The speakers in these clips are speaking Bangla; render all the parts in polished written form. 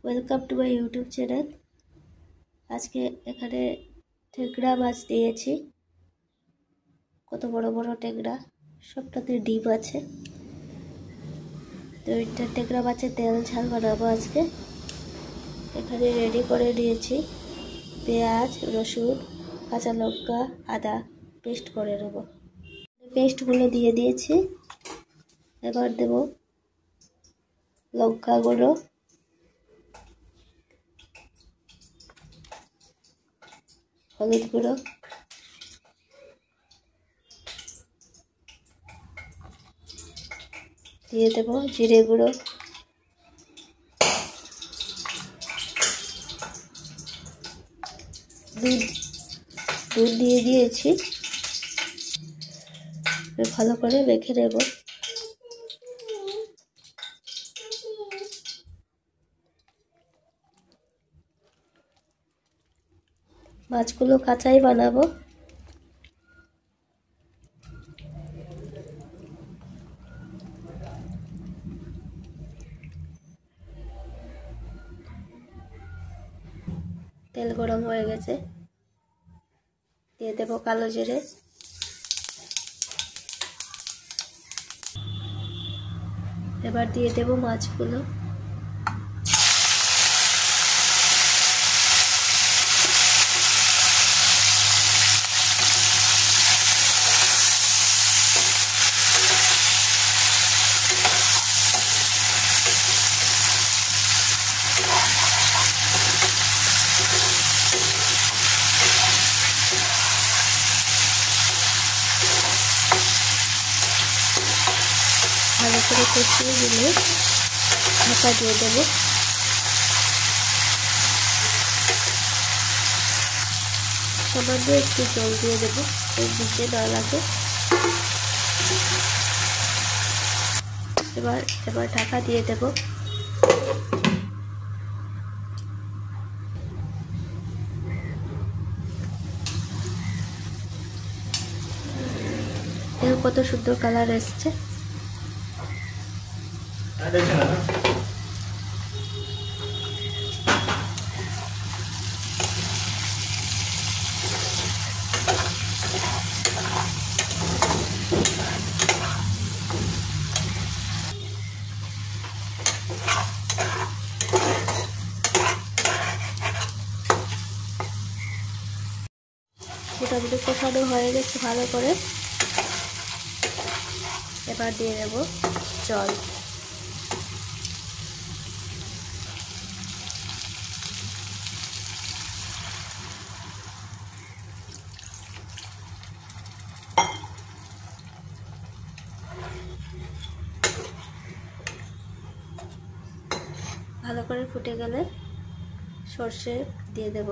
Welcome to my YouTube channel. আজকে এখানে টেংরা মাছ দিয়েছি, কত বড় বড় টেংরা, সবটাতে ডিম আছে। তো এটা টেংরা মাছের তেল ঝাল বানাবো আজকে। এখানে রেডি করে নিয়েছি পেঁয়াজ, রসুন, কাঁচা লঙ্কা, আদা পেস্ট করে নেব। পেস্টগুলো দিয়ে দিয়েছি। এবার দেব লঙ্কা গুঁড়ো, হলুদ গুঁড়ো, দিয়ে দেব জিরে গুঁড়ো, দুধ দিয়ে দিয়েছি। ভালো করে মেখে নেব। মাছগুলো কাঁচাই বানাবো। তেল গরম হয়ে গেছে, দিয়ে দেব কালো জিরে, এবার দিয়ে দেব মাছগুলো। ভালো করে কষিয়ে দিলে ঢাকা দিয়ে দেব। সামান্য একটু জল দিয়ে দেব, এর নিচে না লাগে। এবার ঢাকা দিয়ে দেব। এর কত সুন্দর কালার এসছে। মোটামুটি কষানো হয়ে গেছে ভালো করে। এবার দিয়ে দেব জল। ভালো করে ফুটে গেলে সর্ষে দিয়ে দেব।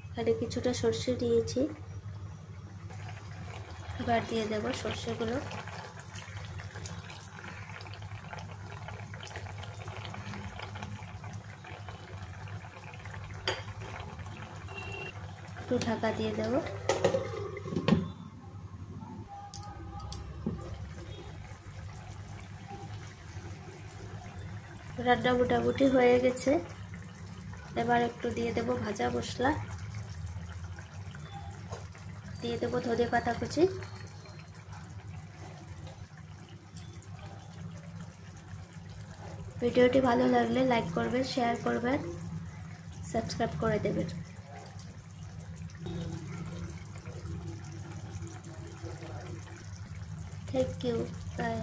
এখানে কিছুটা সর্ষে দিয়েছি, এবার দিয়ে দেব সর্ষেগুলো। একটু ঢাকা দিয়ে দেব। রান্না মোটামুটি হয়ে গেছে। এবার একটু দিয়ে দেব ভাজা মশলা, দিয়ে দেব ধনে পাতা কুচি। ভিডিওটি ভালো লাগলে লাইক করবেন, শেয়ার করবেন, সাবস্ক্রাইব করে দেবেন। Thank you, by.